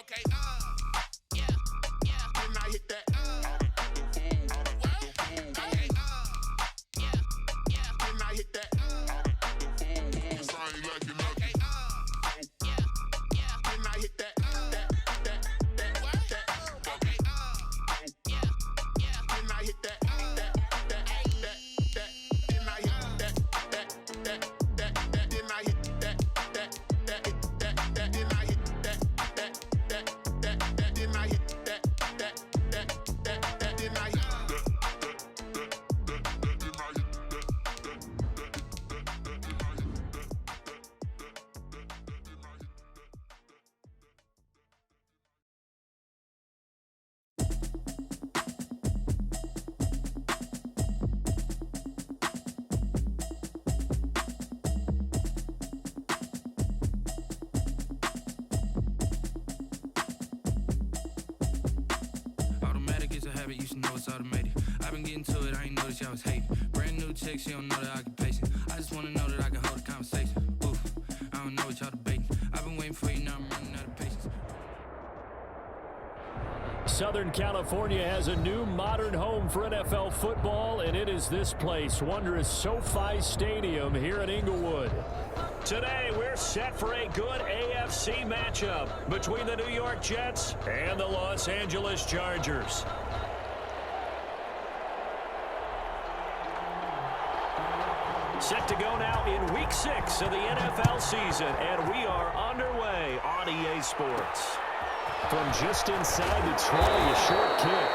Okay, yeah, yeah. Then I hit that. Okay, yeah, yeah. Then I hit that. Okay, yeah, yeah. Then I hit that. Okay, yeah, yeah. Then I hit that. You should know it's automated. I've been getting to it, I ain't noticed y'all was hating. Brand new chick, she don't know the occupation. I just wanna know that I can hold a conversation. Oof, I don't know what y'all debating. I've been waiting for you, now I'm running out of patience. Southern California has a new modern home for NFL football, and it is this place, wondrous SoFi Stadium here in Inglewood. Today, we're set for a good AFC matchup between the New York Jets and the Los Angeles Chargers. Set to go now in Week 6 of the NFL season, and we are underway on EA Sports. From just inside the 20, a short kick.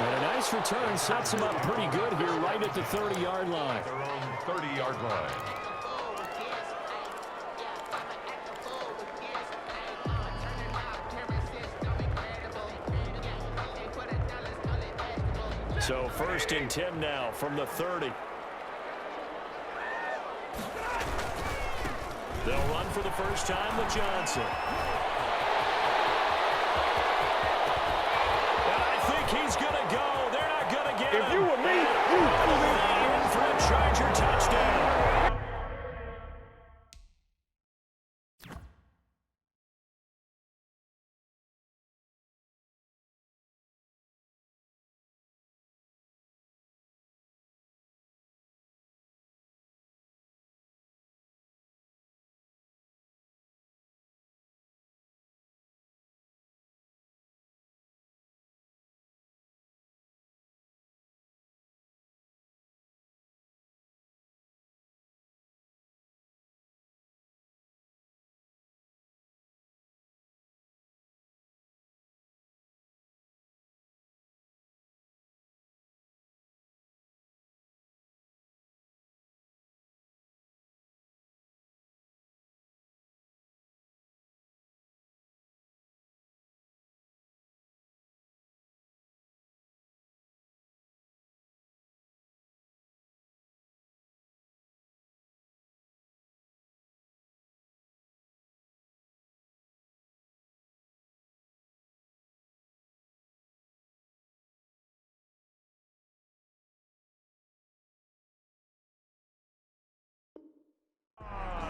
And a nice return sets him up pretty good here right at the 30-yard line. Their own 30-yard line. So 1st and 10 now from the 30. They'll run for the first time with Johnson. And I think he's going to go. They're not going to get him. If you were me, in for a Charger touchdown.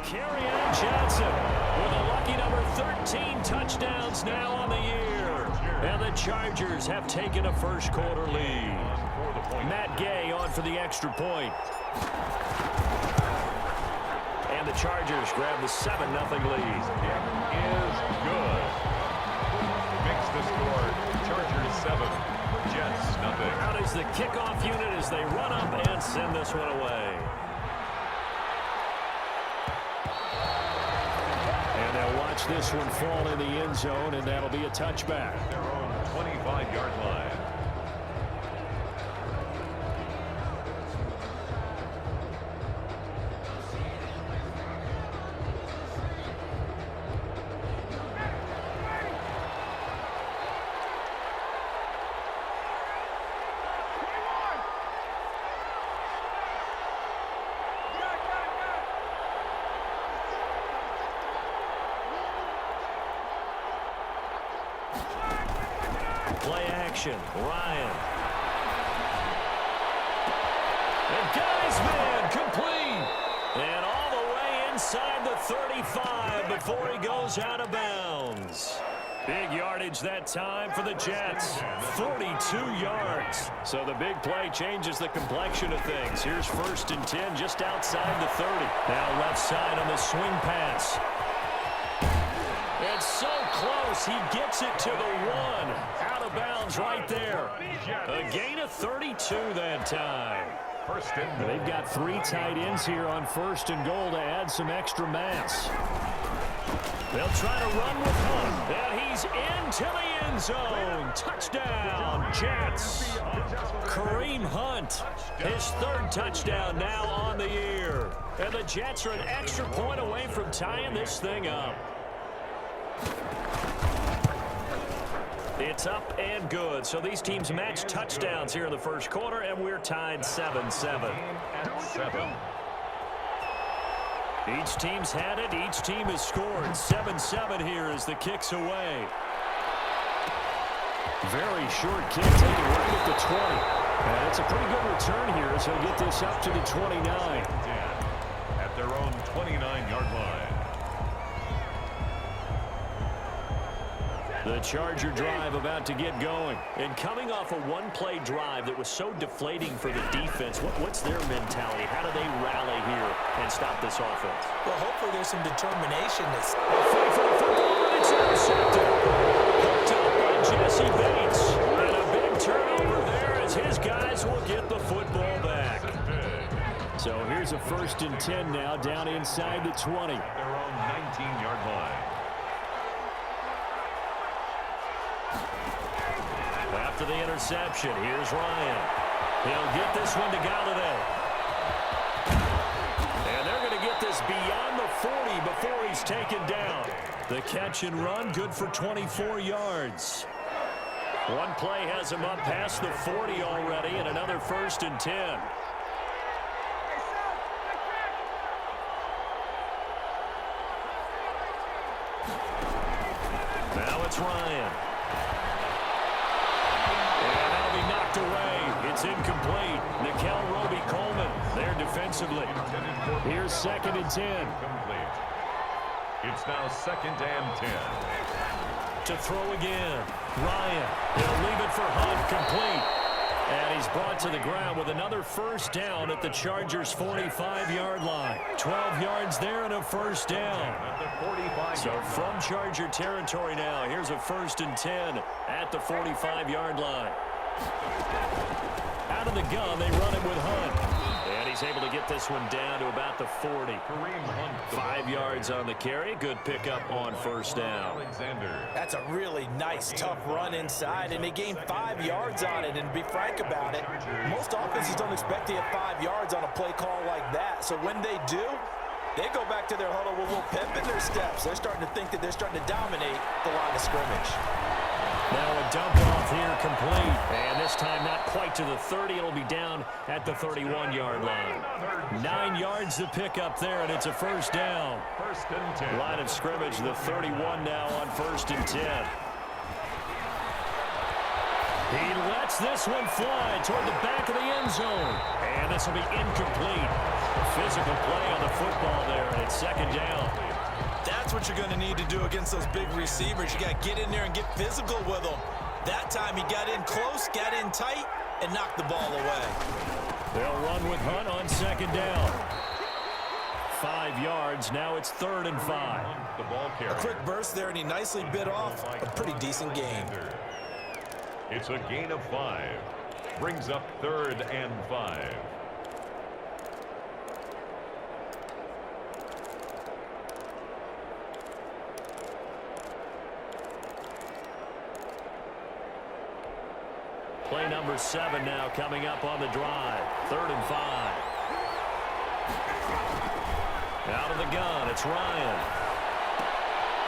Kerryon Johnson with a lucky number 13 touchdowns now on the year. And the Chargers have taken a first quarter lead. Matt Gay on for the extra point. And the Chargers grab the 7-0 lead. It is good. Makes the score Chargers 7, Jets nothing. Out is the kickoff unit as they run up and send this one away. They'll watch this one fall in the end zone, and that'll be a touchback. Their own 25-yard line. Play action, Ryan. And Geisman complete. And all the way inside the 35 before he goes out of bounds. Big yardage that time for the Jets. 42 yards. So the big play changes the complexion of things. Here's 1st and 10 just outside the 30. Now left side on the swing pass. It's so close. He gets it to the 1. Out of bounds right there. A gain of 32 that time. They've got 3 tight ends here on 1st and goal to add some extra mass. They'll try to run with Hunt. And he's into the end zone. Touchdown, Jets. Kareem Hunt, his 3rd touchdown now on the year. And the Jets are an extra point away from tying this thing up. It's up and good. So these teams match touchdowns here in the 1st quarter, and we're tied 7-7. Each team's had it. Each team has scored. 7-7 here as the kick's away. Very short kick taken right at the 20. And it's a pretty good return here as he'll get this up to the 29. At their own 29-yard line. The Charger drive about to get going. And coming off a one-play drive that was so deflating for the defense, what's their mentality? How do they rally here and stop this offense? Well, hopefully there's some determination. It's intercepted. Hooked up by Jesse Bates. And a big turnover there as his guys will get the football back. So here's a 1st and 10 now down inside the 20. Their own 19-yard line. After the interception, here's Ryan. He'll get this one to Galladay. And they're going to get this beyond the 40 before he's taken down. The catch and run, good for 24 yards. One play has him up past the 40 already, and another 1st and 10. Now it's Ryan. Away. It's incomplete. Nikel Roby-Coleman there defensively. Here's 2nd and 10. Complete. It's now 2nd and 10. To throw again. Ryan. He'll leave it for Hunt. Complete. And he's brought to the ground with another 1st down at the Chargers' 45-yard line. 12 yards there and a 1st down. So from Charger territory now, here's a 1st and 10 at the 45-yard line. Out of the gun, they run it with Hunt. And he's able to get this one down to about the 40. 5 yards on the carry. Good pickup on 1st down. That's a really nice, tough run inside, and they gained 5 yards on it. And to be frank about it, most offenses don't expect to get 5 yards on a play call like that. So when they do, they go back to their huddle with a little pep in their steps. They're starting to think that they're starting to dominate the line of scrimmage. Now a dump off here complete. And this time not quite to the 30. It'll be down at the 31-yard line. 9 yards to pick up there, and it's a 1st down. 1st and 10. Line of scrimmage, the 31 now on 1st and 10. He lets this one fly toward the back of the end zone. And this will be incomplete. Physical play on the football there, and it's 2nd down. That's what you're going to need to do against those big receivers. You got to get in there and get physical with them. That time he got in close, got in tight, and knocked the ball away. They'll run with Hunt on 2nd down. 5 yards. Now it's 3rd and 5. The ball carrier. A quick burst there, and he nicely bit off a pretty decent gain. It's a gain of 5. Brings up 3rd and 5. Play number 7 now coming up on the drive. 3rd and 5. Out of the gun, it's Ryan.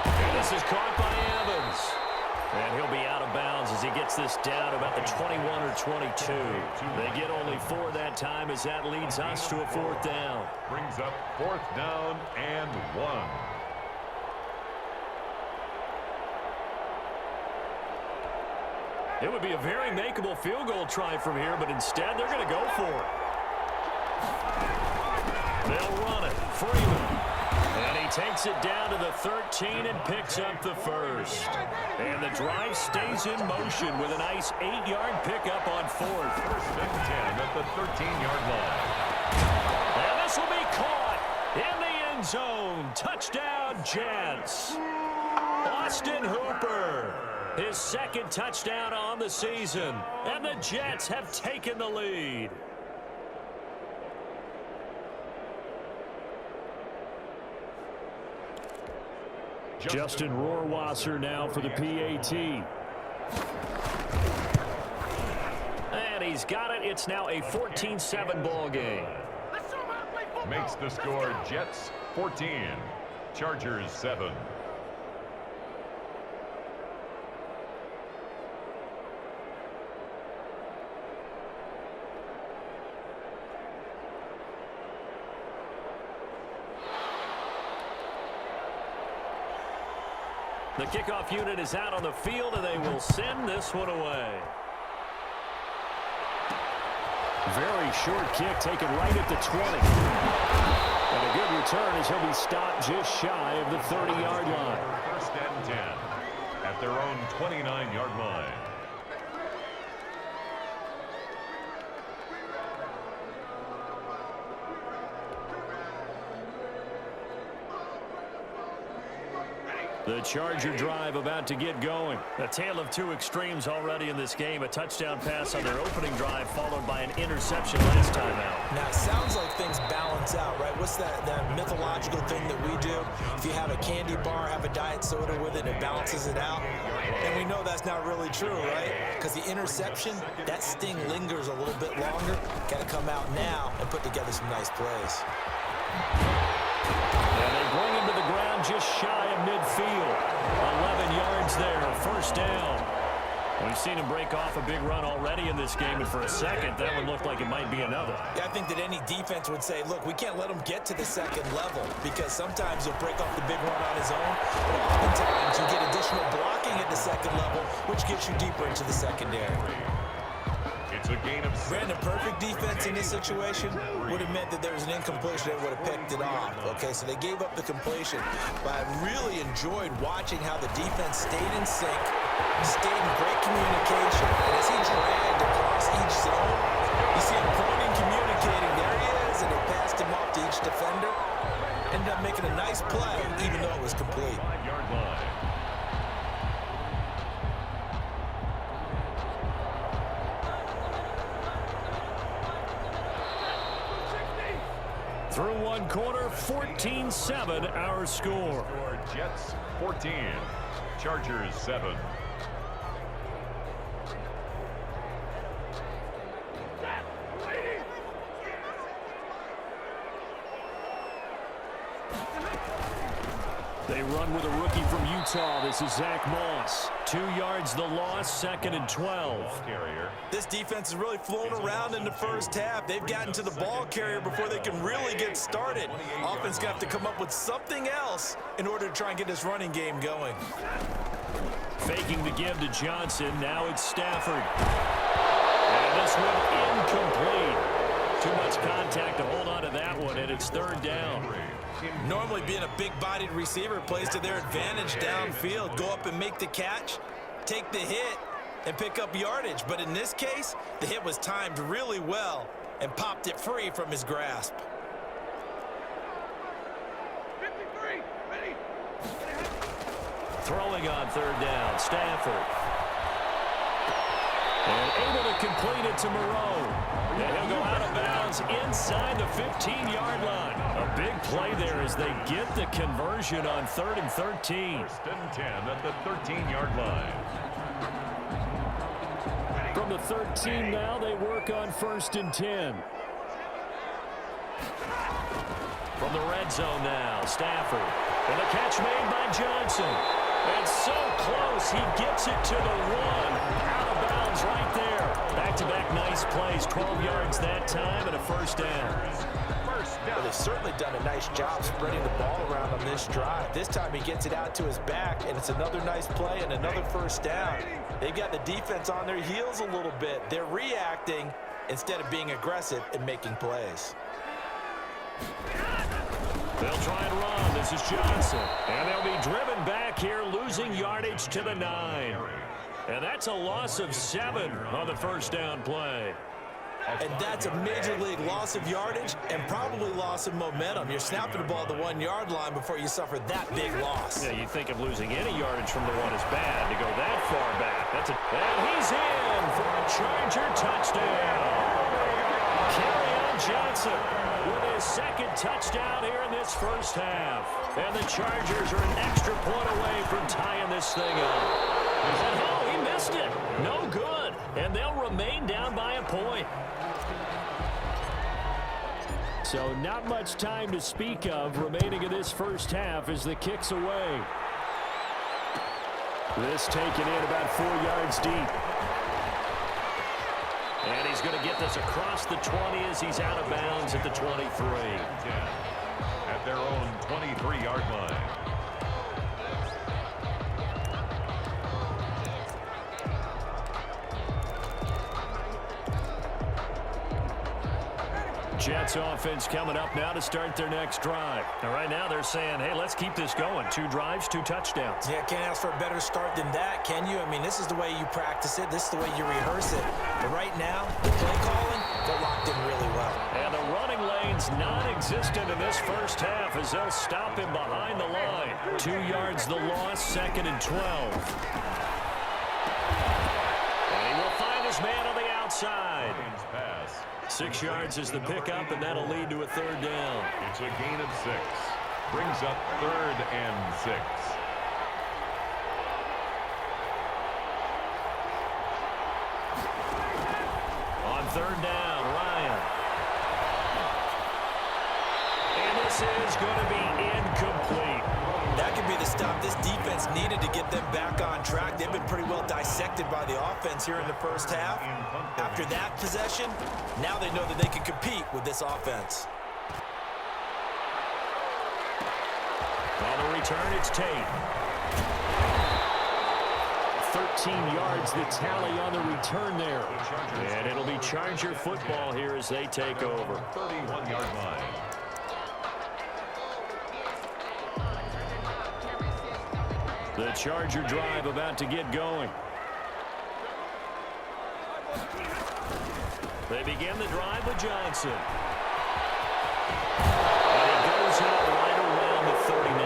And this is caught by Evans. And he'll be out of bounds as he gets this down about the 21 or 22. They get only 4 that time as that leads us to a 4th down. Brings up 4th down and 1. It would be a very makeable field goal try from here, but instead they're going to go for it. They'll run it. Freeman. And he takes it down to the 13 and picks up the first. And the drive stays in motion with a nice 8-yard pickup on fourth. First and 10 at the 13-yard line. And this will be caught in the end zone. Touchdown, Jets. Austin Hooper, his second touchdown on the season. And the Jets have taken the lead. Justin Rohrwasser now for the PAT. And he's got it. It's now a 14-7 ball game. Makes the score Jets 14, Chargers 7. The kickoff unit is out on the field, and they will send this one away. Very short kick taken right at the 20. And a good return as he'll be stopped just shy of the 30-yard line. First and 10 at their own 29-yard line. The Charger drive about to get going. A tale of two extremes already in this game. A touchdown pass on their opening drive followed by an interception last time out. Now, it sounds like things balance out, right? What's that mythological thing that we do? If you have a candy bar, have a diet soda with it, it balances it out. And we know that's not really true, right? Because the interception, that sting lingers a little bit longer. Got to come out now and put together some nice plays. And they bring him to the ground just shy of midfield. 11 yards there, first down. We've seen him break off a big run already in this game, and for a second, that one looked like it might be another. Yeah, I think that any defense would say, look, we can't let him get to the second level because sometimes he'll break off the big run on his own, but oftentimes you get additional blocking at the second level, which gets you deeper into the secondary. It's a gain of 6. Brandon, perfect defense in this situation would have meant that there was an incompletion that would have picked it off. Okay, so they gave up the completion, but I really enjoyed watching how the defense stayed in sync, stayed in great communication, and as he dragged across each zone, you see him pointing, communicating, there he is, and they passed him off to each defender. Ended up making a nice play, even though it was complete. 5-yard line. Through one quarter, 14-7 our score. Jets 14, Chargers 7. They run with a rookie from Utah. This is Zach Moss. 2 yards the loss, 2nd and 12. Carrier. This defense has really flown around in the first half. They've gotten to the ball carrier before they can really get started. Offense got to come up with something else in order to try and get this running game going. Faking the give to Johnson. Now it's Stafford. And this one incomplete. Too much contact to hold on to that one, and it's 3rd down. Normally being a big-bodied receiver plays to their advantage downfield. Go up and make the catch, take the hit, and pick up yardage. But in this case, the hit was timed really well and popped it free from his grasp. 53, ready. Throwing on 3rd down, Stafford. And able to complete it to Moreau. And he'll go out of bounds inside the 15-yard line. A big play there as they get the conversion on 3rd and 13. First and 10 at the 13-yard line. From the 13 now, they work on 1st and 10. From the red zone now, Stafford. And a catch made by Johnson. And so close, he gets it to the 1. Out of bounds right there. Back-to-back nice plays, 12 yards that time, and a first down. Well, they've certainly done a nice job spreading the ball around on this drive. This time he gets it out to his back, and it's another nice play and another first down. They've got the defense on their heels a little bit. They're reacting instead of being aggressive and making plays. They'll try and run. This is Johnson. And they'll be driven back here, losing yardage to the 9. And that's a loss of 7 on the first down play. And that's a major league loss of yardage and probably loss of momentum. You're snapping the ball at the 1-yard line before you suffer that big loss. Yeah, you think of losing any yardage from the 1 is bad to go that far back. And he's in for a Charger touchdown. Kerryon Johnson with his second touchdown here in this first half. And the Chargers are an extra point away from tying this thing up. And oh, he missed it. No good. And they'll remain down by a point. So not much time to speak of remaining in this first half as the kick's away. This taken in about 4 yards deep. And he's going to get this across the 20 as he's out of bounds at the 23. At their own 23-yard line. Jets offense coming up now to start their next drive. Now, right now they're saying, hey, let's keep this going. 2 drives, 2 touchdowns. Yeah, can't ask for a better start than that, can you? I mean, this is the way you practice it. This is the way you rehearse it. But right now, the play calling, they're locked in really well. And the running lane's non-existent in this first half as they'll stop him behind the line. 2 yards the loss, 2nd and 12. And he will find his man on the outside. 6 yards is the pickup, and that'll lead to a 3rd down. It's a gain of 6. Brings up 3rd and 6. On 3rd down, Ryan. And this is going to be incomplete. That could be the stop this defense needed to get them back on track. They've been pretty well dissected by the offense here in the first half. After that possession, now they know that they can compete with this offense. On the return, it's Tate. 13 yards, the tally on the return there. And it'll be Charger football here as they take over. 31-yard line. The Charger drive about to get going. They begin the drive with Johnson. And he goes out right around the 39.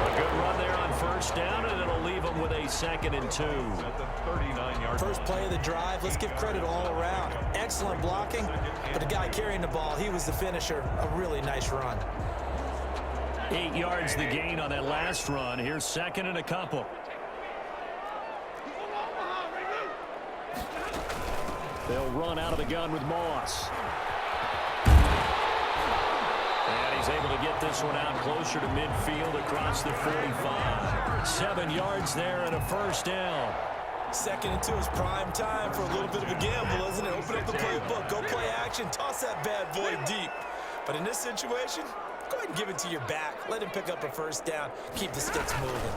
A good run there on first down, and it'll leave him with a 2nd and 2. At the 39-yard First play of the drive, let's give credit all around. Excellent blocking, but the guy carrying the ball, he was the finisher. A really nice run. 8 yards the gain on that last run. Here's 2nd and a couple. They'll run out of the gun with Moss. And he's able to get this one out closer to midfield across the 45. 7 yards there and a first down. 2nd and 2 is prime time for a little bit of a gamble, isn't it? Open up the playbook, go play action, toss that bad boy deep. But in this situation, go ahead and give it to your back. Let him pick up a first down. Keep the sticks moving.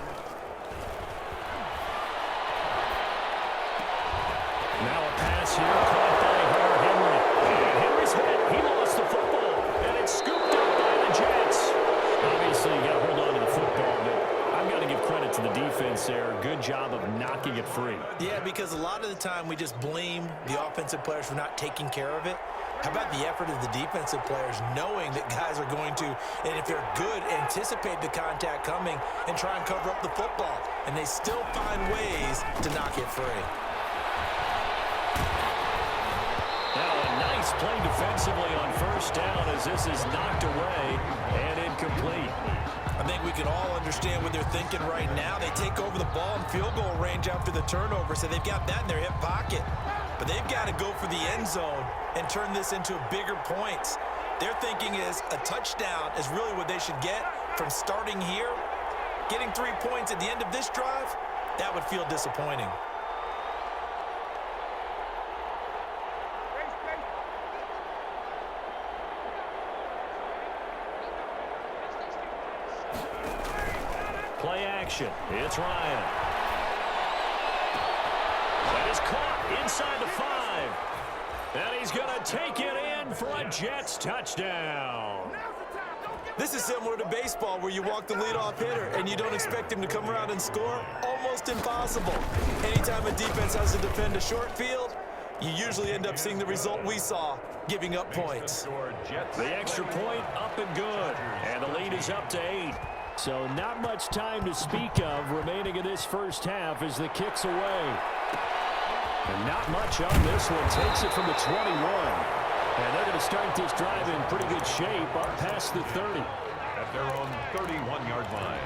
Now a pass here caught by Henry. And Henry's hit. He lost the football. And it's scooped up by the Jets. Obviously, you got to hold on to the football, but I've got to give credit to the defense there. Good job of knocking it free. Yeah, because a lot of the time we just blame the offensive players for not taking care of it. How about the effort of the defensive players knowing that guys are going to, and if they're good, anticipate the contact coming and try and cover up the football. And they still find ways to knock it free. Now a nice play defensively on first down as this is knocked away and incomplete. I think we can all understand what they're thinking right now. They take over the ball in field goal range after the turnover, so they've got that in their hip pocket. But they've got to go for the end zone and turn this into bigger points. Their thinking is a touchdown is really what they should get from starting here. Getting 3 points at the end of this drive, that would feel disappointing. Play action. It's Ryan. That is caught inside the 5. And he's going to take it in for a Jets touchdown. This is similar to baseball where you walk the leadoff hitter and you don't expect him to come around and score. Almost impossible. Anytime a defense has to defend a short field, you usually end up seeing the result we saw, giving up points. The extra point up and good. And the lead is up to 8. So not much time to speak of remaining in this first half as the kick's away. And not much on this one. Takes it from the 21. And they're going to start this drive in pretty good shape up past the 30. At their own 31-yard line.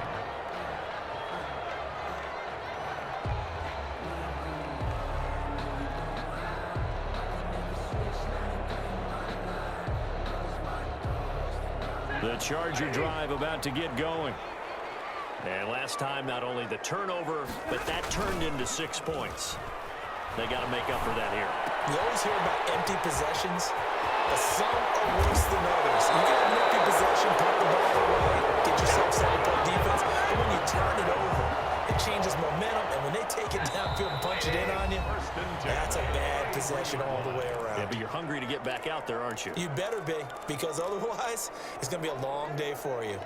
The Charger drive about to get going. And last time, not only the turnover, but that turned into 6 points. They got to make up for that here. You always hear about empty possessions, but some are worse than others. You get an empty possession, put the ball away, get yourself 7-point defense, and when you turn it over, it changes momentum, and when they take it downfield and punch it in on you, that's a bad possession all the way around. Yeah, but you're hungry to get back out there, aren't you? You better be, because otherwise, it's going to be a long day for you.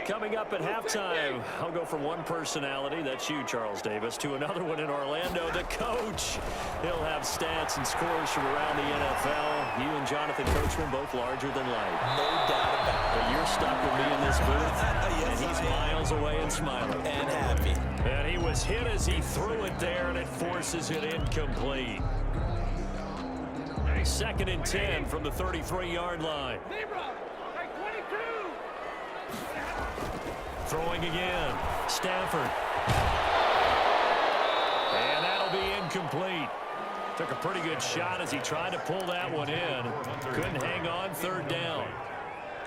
Coming up at halftime, I'll go from one personality, that's you, Charles Davis, to another one in Orlando, the coach. He'll have stats and scores from around the NFL. You and Jonathan Coachman both larger than life. No doubt about it. But you're stuck with me in this booth, Yes, and he's miles away and smiling. And happy. And he was hit as he threw it there, and it forces it incomplete. 2nd and 10 from the 33-yard line. Throwing again. Stafford. And that'll be incomplete. Took a pretty good shot as he tried to pull that one in. Couldn't hang on, 3rd down.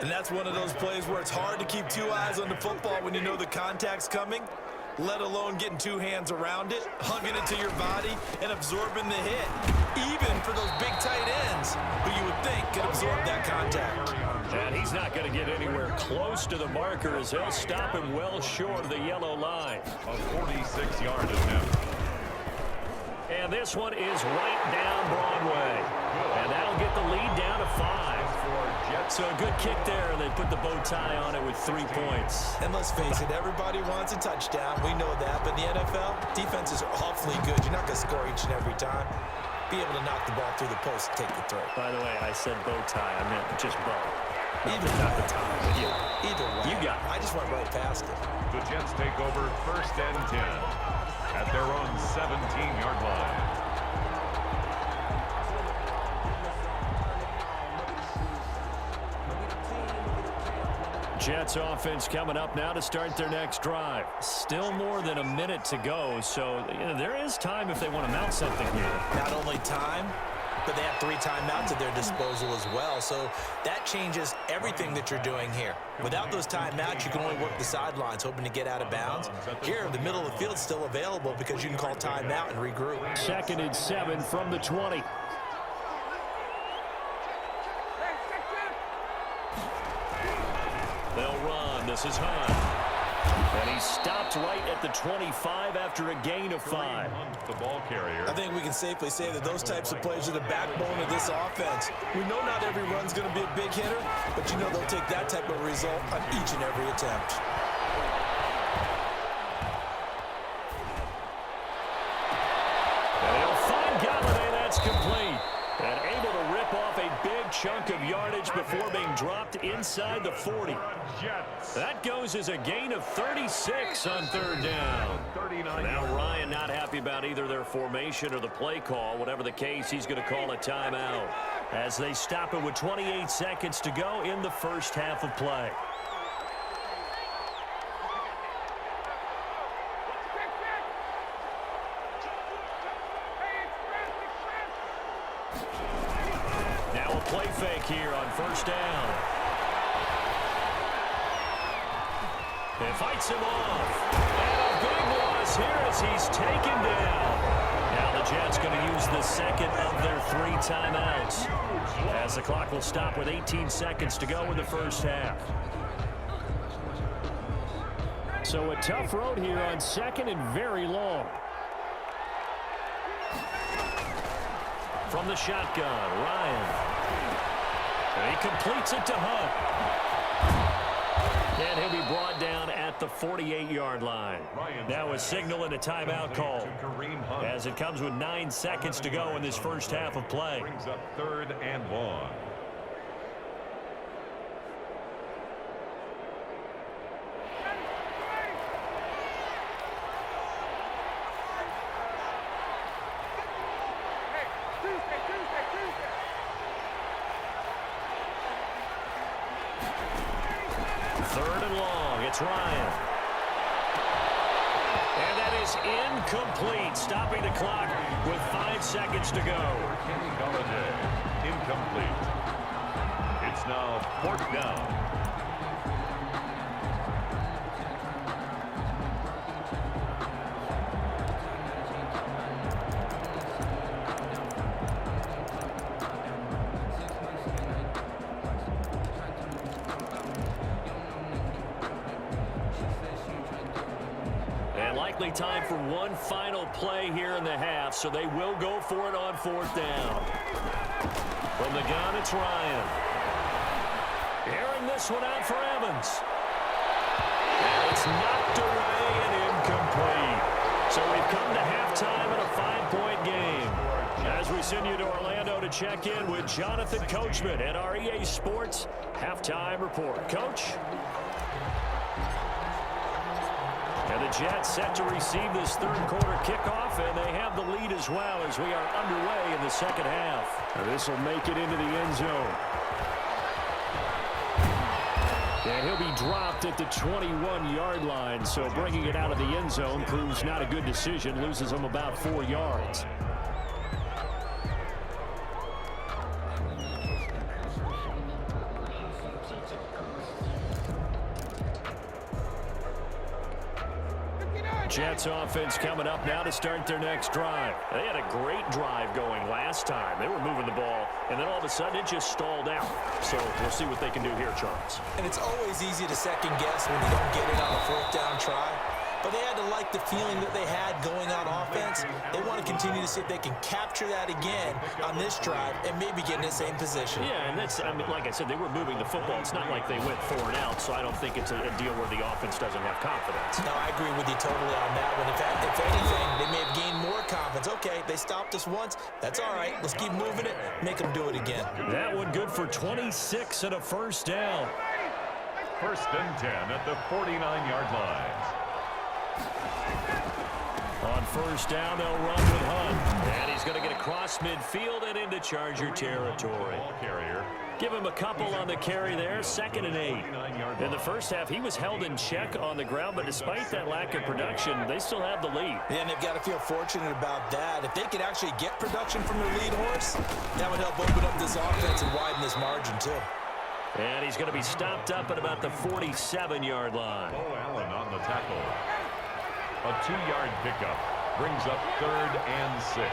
And that's one of those plays where it's hard to keep 2 eyes on the football when you know the contact's coming, let alone getting 2 hands around it, hugging it to your body, and absorbing the hit. Even for those big tight ends who you would think could absorb that contact. And he's not going to get anywhere close to the marker as they'll stop him well short of the yellow line. A 46-yard attempt. And this one is right down Broadway. And that'll get the lead down to 5. So a good kick there, and they put the bow tie on it with 3 points. And let's face it, everybody wants a touchdown. We know that. But in the NFL, defenses are awfully good. You're not going to score each and every time. Be able to knock the ball through the post and take the throw. By the way, I said bow tie. I meant just bow. Either way. Either way. You got it. I just went right past it. The Jets take over 1st and 10 at their own 17-yard line. Jets offense coming up now to start their next drive. Still more than a minute to go, so there is time if they want to mount something here. Not only time, but they have 3 timeouts at their disposal as well, so that changes everything that you're doing here. Without those timeouts, you can only work the sidelines, hoping to get out of bounds. Here, the middle of the field's still available because you can call timeout and regroup. 2nd and 7 from the 20. They'll run. This is Hunt. And he stopped right at the 25 after a gain of 5. The ball carrier. I think we can safely say that those types of plays are the backbone of this offense. We know not every run's going to be a big hitter, but you know they'll take that type of result on each and every attempt. And he'll find Galladay. That's complete. And able to rip off a big chunk of yardage before being dropped inside the 40. That goes as a gain of 36 on 3rd down. Now Ryan not happy about either their formation or the play call. Whatever the case, he's going to call a timeout as they stop it with 28 seconds to go in the first half of play. Now a play fake here on 1st down. It fights him off. And a big loss here as he's taken down. Now the Jets going to use the 2nd of their 3 timeouts as the clock will stop with 18 seconds to go in the first half. So a tough road here on 2nd and very long. From the shotgun, Ryan. And he completes it to Hunt. And he'll be brought down at the 48-yard line. Now a signal and a timeout call as it comes with 9 seconds to go in this first half of play. Brings up 3rd and long. It's Ryan. And that is incomplete, stopping the clock with 5 seconds to go. Kenny Golladay, incomplete. It's now 4th down. Time for one final play here in the half, so they will go for it on 4th down. From the gun, it's Ryan. Airing this one out for Evans. And it's knocked away and incomplete. So we've come to halftime in a 5-point game. As we send you to Orlando to check in with Jonathan Coachman at our EA Sports Halftime Report. Coach? And the Jets set to receive this 3rd quarter kickoff, and they have the lead as well as we are underway in the 2nd half. And this will make it into the end zone. And he'll be dropped at the 21-yard line, so bringing it out of the end zone proves not a good decision, loses him about 4 yards. Jets offense coming up now to start their next drive. They had a great drive going last time. They were moving the ball, and then all of a sudden it just stalled out. So we'll see what they can do here, Charles. And it's always easy to second guess when you don't get it on a 4th down try. But they had to like the feeling that they had going on offense. They want to continue to see if they can capture that again on this drive and maybe get in the same position. Yeah, and that's, I mean, like I said, they were moving the football. It's not like they went 4 and out, so I don't think it's a deal where the offense doesn't have confidence. No, I agree with you totally on that one. If anything, they may have gained more confidence. Okay, they stopped us once. That's all right. Let's keep moving it. Make them do it again. That one good for 26 and a 1st down. 1st and 10 at the 49-yard line. On 1st down, they'll run with Hunt. And he's going to get across midfield and into Charger territory. Give him a couple on the carry there, 2nd and 8. In the first half, he was held in check on the ground, but despite that lack of production, they still have the lead. Yeah, and they've got to feel fortunate about that. If they could actually get production from their lead horse, that would help open up this offense and widen this margin, too. And he's going to be stopped up at about the 47-yard line. Bo Allen on the tackle. A 2-yard pickup brings up 3rd and 6.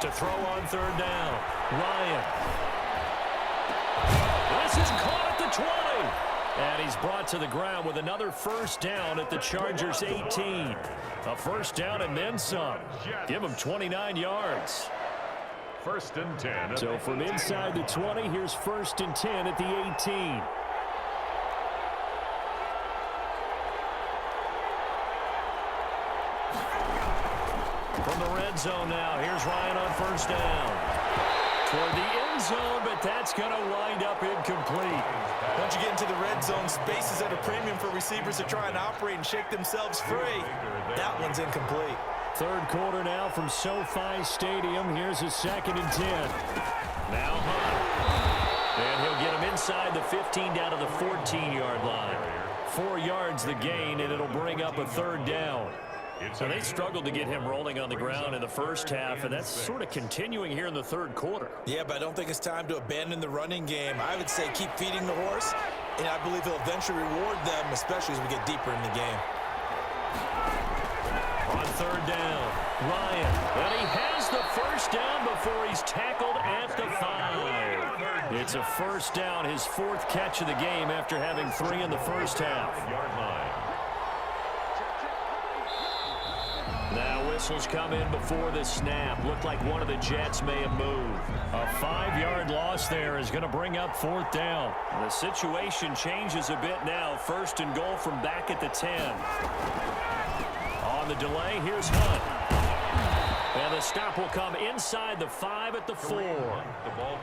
To throw on 3rd down, Ryan. This is caught at the 20. And he's brought to the ground with another 1st down at the Chargers' 18. A 1st down and then some. Give him 29 yards. 1st and 10. So from inside the 20, here's 1st and 10 at the 18. From the red zone now, here's Ryan on 1st down. Toward the end zone, but that's going to wind up incomplete. Once you get into the red zone, space is at a premium for receivers to try and operate and shake themselves free. That one's incomplete. 3rd quarter now from SoFi Stadium. Here's a 2nd and 10. Now Hunt. And he'll get him inside the 15 down to the 14-yard line. 4 yards the gain, and it'll bring up a 3rd down. So they struggled to get him rolling on the ground in the first half, and that's sort of continuing here in the 3rd quarter. Yeah, but I don't think it's time to abandon the running game. I would say keep feeding the horse, and I believe he'll eventually reward them, especially as we get deeper in the game. On 3rd down, Ryan. And he has the 1st down before he's tackled at the 5. It's a 1st down, his 4th catch of the game after having 3 in the first half. Now whistles come in before the snap. Looked like one of the Jets may have moved. A 5-yard loss there is going to bring up 4th down. The situation changes a bit now. 1st and goal from back at the 10. On the delay, here's Hunt. And the stop will come inside the 5 at the 4.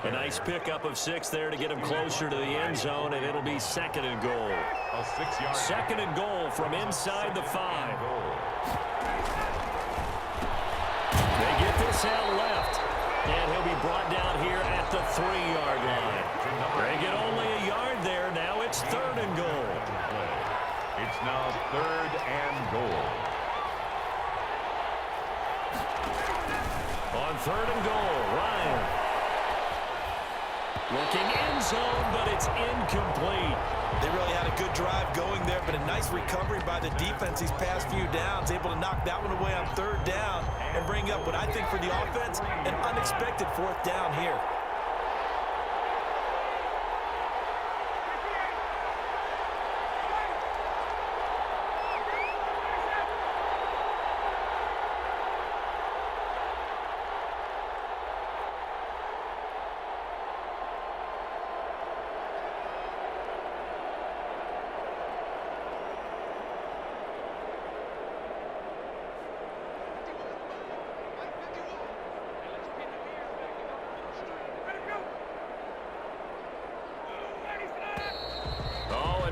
A nice pickup of 6 there to get him closer to the end zone, and it'll be 2nd and goal. 2nd and goal from inside the 5. They get this out left, and he'll be brought down here at the 3-yard line. They get only a yard there. Now it's 3rd and goal. It's now 3rd and goal. On 3rd and goal, Ryan. Looking end zone, but it's incomplete. They really had a good drive going there, but a nice recovery by the defense these past few downs, able to knock that one away on 3rd down and bring up what I think for the offense, an unexpected 4th down here.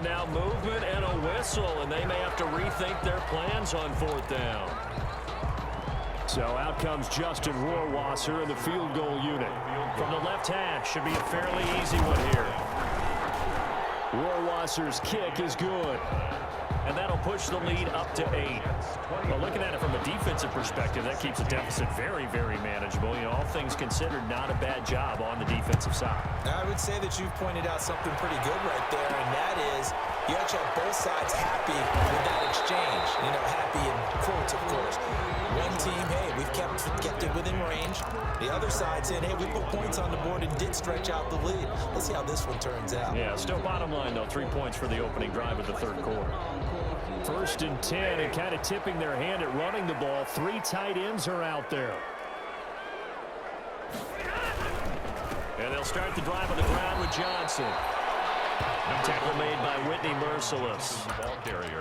Now movement and a whistle, and they may have to rethink their plans on 4th down. So out comes Justin Rohrwasser in the field goal unit. From the left hash, should be a fairly easy one here. Rohrwasser's kick is good. And that'll push the lead up to 8. But looking at it from a defensive perspective, that keeps the deficit very, very manageable. You know, all things considered, not a bad job on the defensive side. I would say that you've pointed out something pretty good right there, and that is you actually have both sides happy with that exchange. You know, happy in quotes, of course. One team, hey, we've kept it within range. The other side saying, hey, we put points on the board and did stretch out the lead. Let's see how this one turns out. Yeah, still bottom line, though, 3 points for the opening drive of the 3rd quarter. 1st and 10, and kind of tipping their hand at running the ball. 3 tight ends are out there. And they'll start the drive on the ground with Johnson. Tackle made by Whitney Merciless.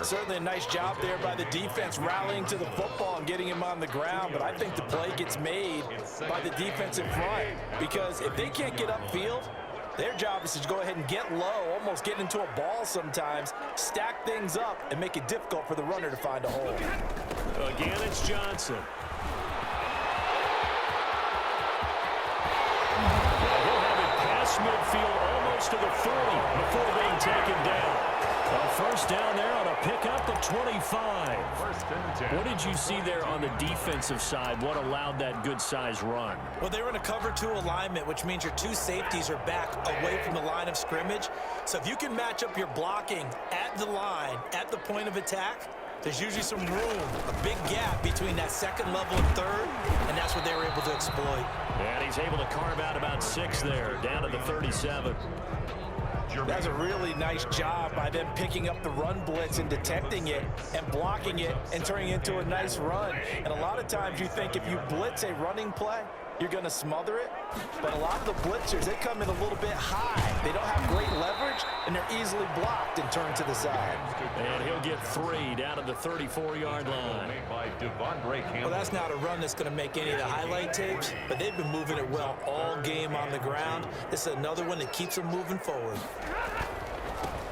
Certainly a nice job there by the defense rallying to the football and getting him on the ground, but I think the play gets made by the defense in front, because if they can't get upfield, their job is to go ahead and get low, almost get into a ball sometimes, stack things up, and make it difficult for the runner to find a hole. Again, it's Johnson. He'll have it past midfield, almost to the 40 before being taken down. A 1st down there on a pickup of 25. What did you see there on the defensive side? What allowed that good-sized run? Well, they were in a cover 2 alignment, which means your 2 safeties are back away from the line of scrimmage. So if you can match up your blocking at the line, at the point of attack, there's usually some room, a big gap between that 2nd level and 3rd, and that's what they were able to exploit. And he's able to carve out about 6 there, down to the 37. That's a really nice job by them picking up the run blitz and detecting it and blocking it and turning it into a nice run. And a lot of times you think if you blitz a running play, you're going to smother it. But a lot of the blitzers, they come in a little bit high. They don't have great leverage, and they're easily blocked and turned to the side. And he'll get 3 down to the 34-yard line. Well, that's not a run that's going to make any of the highlight tapes, but they've been moving it well all game on the ground. This is another one that keeps them moving forward.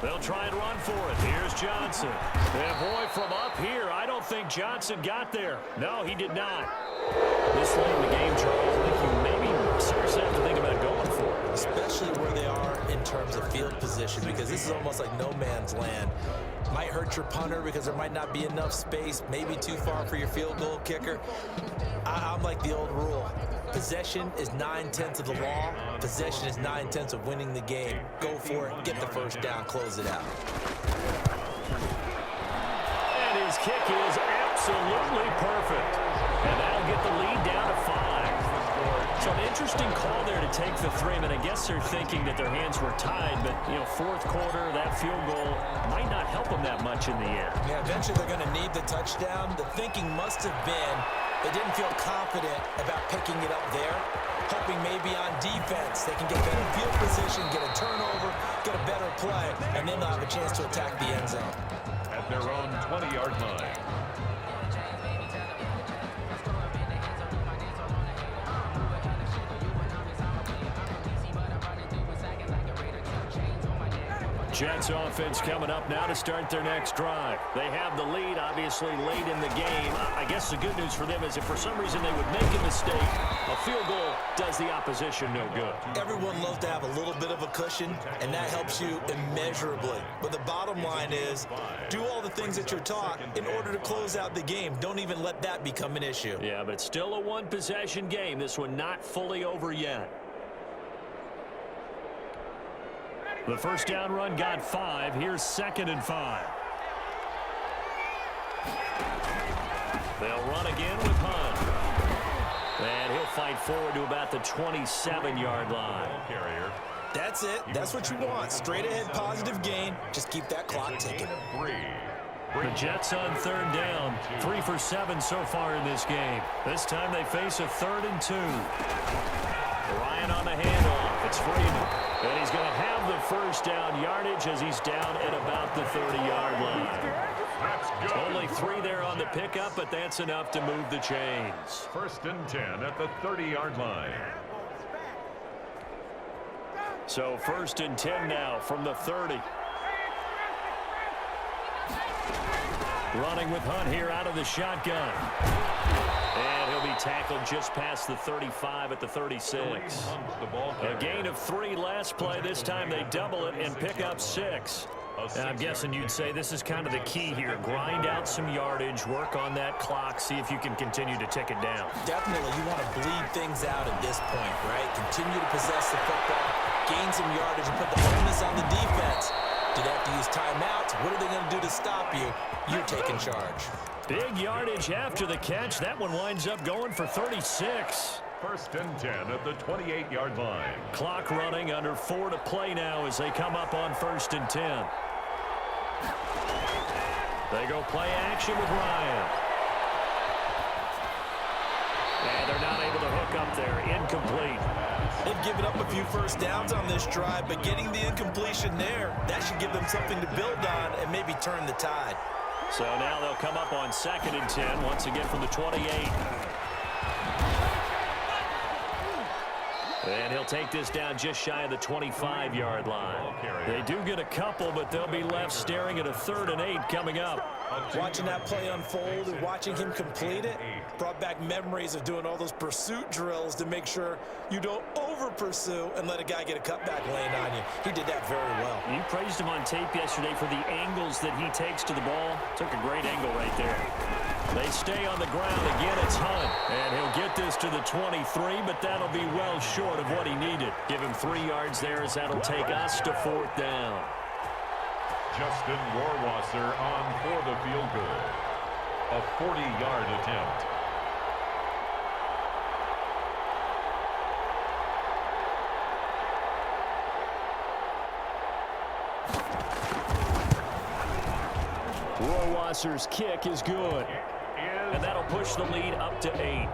They'll try and run for it. Here's Johnson. And boy, from up here, I don't think Johnson got there. No, he did not. This late in the game, Charles, I think you maybe seriously have to think about going for it. Especially where they are in terms of field position, because this is almost like no man's land. Might hurt your punter because there might not be enough space, maybe too far for your field goal kicker. I'm like the old rule. Possession is 9/10 of the law. Possession is 9/10 of winning the game. Go for it, get the 1st down, close it out. And his kick is absolutely perfect. And that'll get the lead down to 5. So an interesting call there to take the 3. I mean, I guess they're thinking that their hands were tied, but, you know, fourth quarter, that field goal might not help them that much in the end. Yeah, eventually they're going to need the touchdown. The thinking must have been they didn't feel confident about picking it up there, hoping maybe on defense they can get better field position, get a turnover, get a better play, and then they'll have a chance to attack the end zone. At their own 20-yard line. Jets offense coming up now to start their next drive. They have the lead, obviously, late in the game. I guess the good news for them is if for some reason they would make a mistake, a field goal does the opposition no good. Everyone loves to have a little bit of a cushion, and that helps you immeasurably. But the bottom line is, do all the things that you're taught in order to close out the game. Don't even let that become an issue. Yeah, but it's still a one-possession game. This one not fully over yet. The first down run got 5. Here's 2nd and 5. They'll run again with Hunt. And he'll fight forward to about the 27-yard line. That's it. That's what you want. Straight ahead positive gain. Just keep that clock ticking. The Jets on 3rd down. 3 for 7 so far in this game. This time they face a 3rd and 2. Ryan on the handoff. It's Freeman. And he's going to have the first down yardage as he's down at about the 30-yard line. Only 3 there on the pickup, but that's enough to move the chains. 1st and 10 at the 30-yard line. So 1st and 10 now from the 30. Running with Hunt here out of the shotgun. And he'll be tackled just past the 35 at the 36. A gain of 3 last play. This time they double it and pick up 6. And I'm guessing you'd say this is kind of the key here. Grind out some yardage, work on that clock, see if you can continue to tick it down. Definitely, you want to bleed things out at this point, right? Continue to possess the football, gain some yardage, and put the onus on the defense. Do they have to use timeouts? What are they going to do to stop you? You're taking charge. Big yardage after the catch. That one winds up going for 36. 1st and 10 at the 28-yard line. Clock running, under 4 to play now as they come up on 1st and 10. They go play action with Ryan. And they're not able to hook up there. Incomplete. They've given up a few first downs on this drive, but getting the incompletion there, that should give them something to build on and maybe turn the tide. So now they'll come up on 2nd and 10, once again from the 28. And he'll take this down just shy of the 25-yard line. They do get a couple, but they'll be left staring at a 3rd and 8 coming up. Watching that play unfold and watching him complete it brought back memories of doing all those pursuit drills to make sure you don't over-pursue and let a guy get a cutback lane on you. He did that very well. You praised him on tape yesterday for the angles that he takes to the ball. Took a great angle right there. They stay on the ground. Again, it's Hunt. And he'll get this to the 23, but that'll be well short of what he needed. Give him 3 yards there as that'll take us to 4th down. Justin Warwasser on for the field goal. A 40-yard attempt. Warwasser's kick is good. And that'll push the lead up to 8.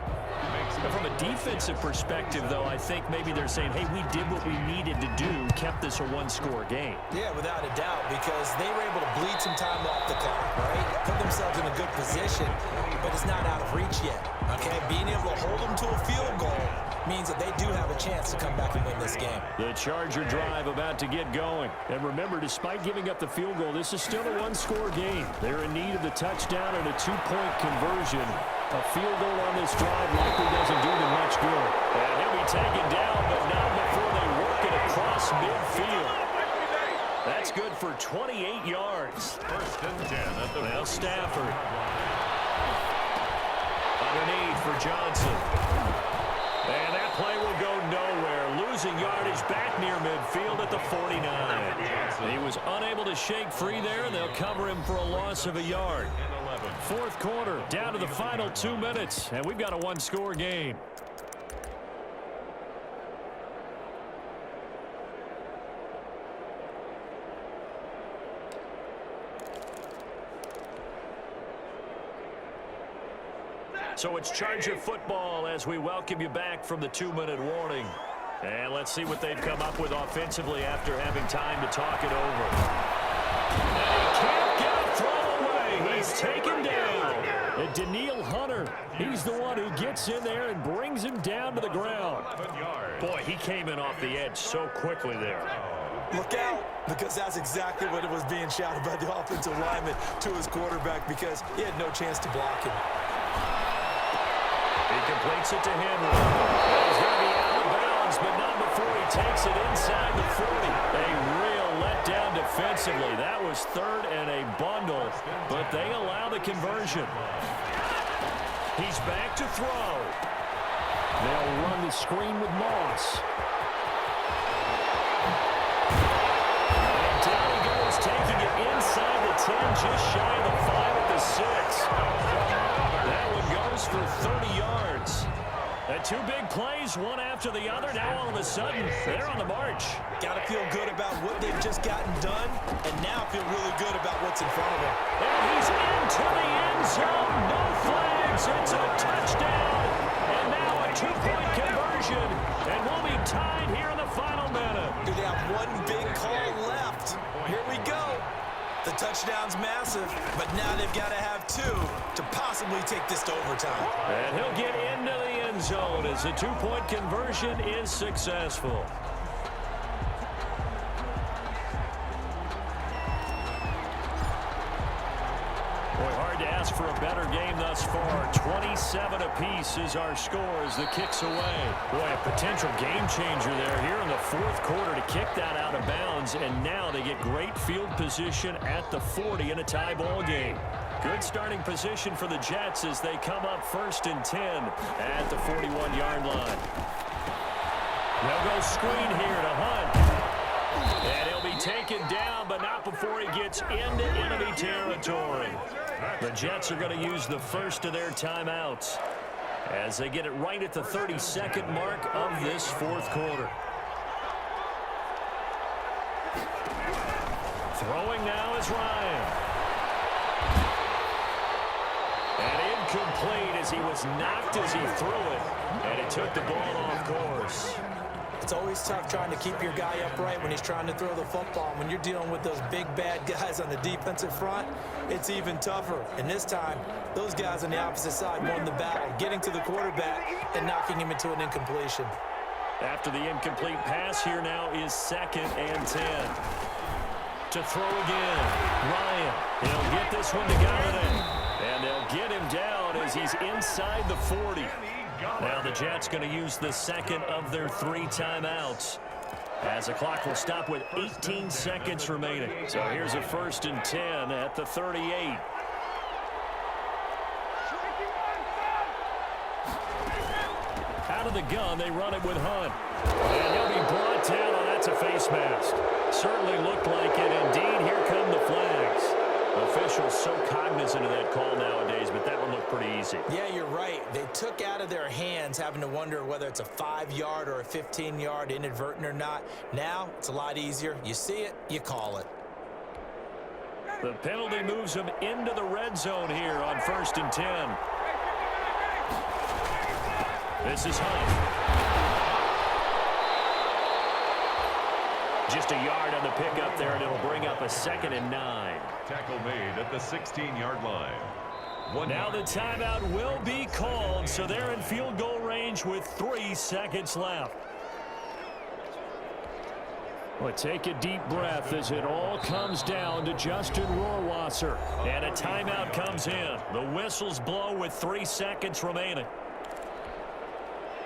But from a defensive perspective, though, I think maybe they're saying, hey, we did what we needed to do, kept this a 1-score game. Yeah, without a doubt, because they were able to bleed some time off the clock, right? Put themselves in a good position, but it's not out of reach yet, okay? Being able to hold them to a field goal means that they do have a chance to come back and win this game. The Charger drive about to get going. And remember, despite giving up the field goal, this is still a 1-score game. They're in need of the touchdown and a 2-point conversion. A field goal on this drive likely doesn't do them much good. And he'll be taken down, but not before they work it across midfield. That's good for 28 yards. 1st and 10 at the now Stafford. Underneath for Johnson. And that play will go nowhere. Losing yardage back near midfield at the 49. He was unable to shake free there, and they'll cover him for a loss of a yard. 4th quarter, down to the final 2 minutes, and we've got a 1-score game. So it's Charger football as we welcome you back from the 2-minute warning. And let's see what they've come up with offensively after having time to talk it over. And he can't get a throw away. He's taken down. And Daniil Hunter, he's the one who gets in there and brings him down to the ground. Boy, he came in off the edge so quickly there. Look out, because that's exactly what it was being shouted by the offensive lineman to his quarterback, because he had no chance to block him. He completes it to Henry. He's going to be out of bounds, but not before he takes it inside the 40. A real letdown defensively. That was third and a bundle, but they allow the conversion. He's back to throw. They'll run the screen with Moss. And down he goes, taking it inside the 10, just shy of the 5 at the 6. That one goes for 30 yards. The two big plays, one after the other. Now all of a sudden, they're on the march. Got to feel good about what they've just gotten done, and now feel really good about what's in front of them. And he's into the end zone. No flags. It's a touchdown. And now a two-point conversion. And we'll be tied here in the final minute. Do they have one big call left? Here we go. The touchdown's massive, but now they've got to have two to possibly take this to overtime. And he'll get into the end zone as the two-point conversion is successful. Boy, hard to ask for a better game thus far. 27 apiece is our score as the kick's away. Boy, a potential game changer there here in the fourth quarter to kick that out of bounds, and now they get great field position at the 40 in a tie ball game. Good starting position for the Jets as they come up 1st and 10 at the 41-yard line. They'll go screen here to Hunt. And he'll be taken down, but not before he gets into enemy territory. The Jets are going to use the first of their timeouts as they get it right at the 32nd mark of this fourth quarter. Throwing now is Ryan. And incomplete as he was knocked as he threw it. And it took the ball off course. It's always tough trying to keep your guy upright when he's trying to throw the football. When you're dealing with those big, bad guys on the defensive front, it's even tougher. And this time, those guys on the opposite side won the battle, getting to the quarterback and knocking him into an incompletion. After the incomplete pass, here now is 2nd and 10. To throw again, Ryan. He'll get this one to Galladay. And they'll get him down as he's inside the 40. Now the Jets going to use the second of their 3 timeouts as the clock will stop with 18 seconds remaining. So here's a 1st and 10 at the 38. Out of the gun, they run it with Hunt. And he'll be brought down. Oh, that's a face mask. Certainly looked like it. Indeed, here come the flags. Officials so cognizant of that call nowadays, but that one looked pretty easy. Yeah, you're right. They took out of their hands having to wonder whether it's a 5-yard or a 15-yard inadvertent or not. Now, it's a lot easier. You see it, you call it. The penalty moves them into the red zone here on 1st and 10. This is Hunt. Just a yard on the pickup there, and it'll bring up a 2nd and 9. Tackle made at the 16-yard line. Now the timeout will be called, so they're in field goal range with 3 seconds left. Well, take a deep breath as it all comes down to Justin Rohrwasser. And a timeout comes in. The whistles blow with 3 seconds remaining.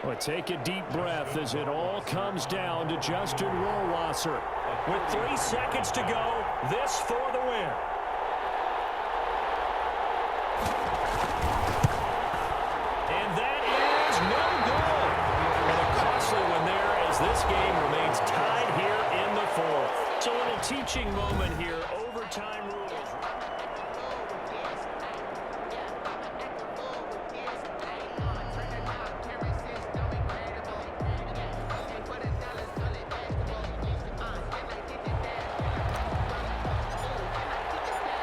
Well, take a deep breath as it all comes down to Justin Rohrwasser. With 3 seconds to go, this for the win. And that is no good. And a costly one there as this game remains tied here in the 4th. So a little teaching moment here. Overtime rules.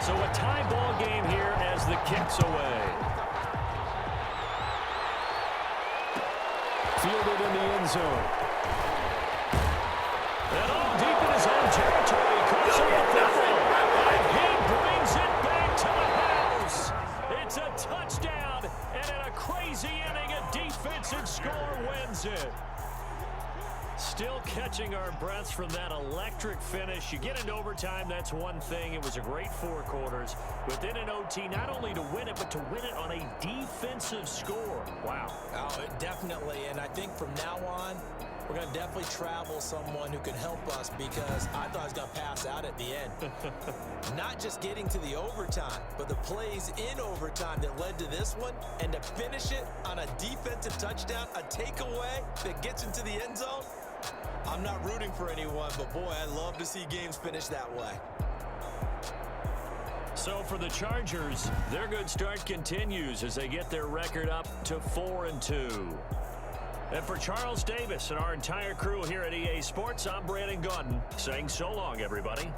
So a tie ball game here as the kick's away. fielded in the end zone. And all deep in his own territory, comes up the football, and he brings it back to the house. It's a touchdown, and in a crazy inning, a defensive score wins it. Still catching our breaths from that electric finish. You get into overtime, that's one thing. It was a great 4 quarters. Within an OT, not only to win it, but to win it on a defensive score. Wow. Oh, definitely. And I think from now on, we're going to definitely travel someone who can help us, because I thought I was going to pass out at the end. Not just getting to the overtime, but the plays in overtime that led to this one, and to finish it on a defensive touchdown, a takeaway that gets into the end zone. I'm not rooting for anyone, but boy, I love to see games finish that way. So for the Chargers, their good start continues as they get their record up to 4-2. And for Charles Davis and our entire crew here at EA Sports, I'm Brandon Gaudin saying so long, everybody.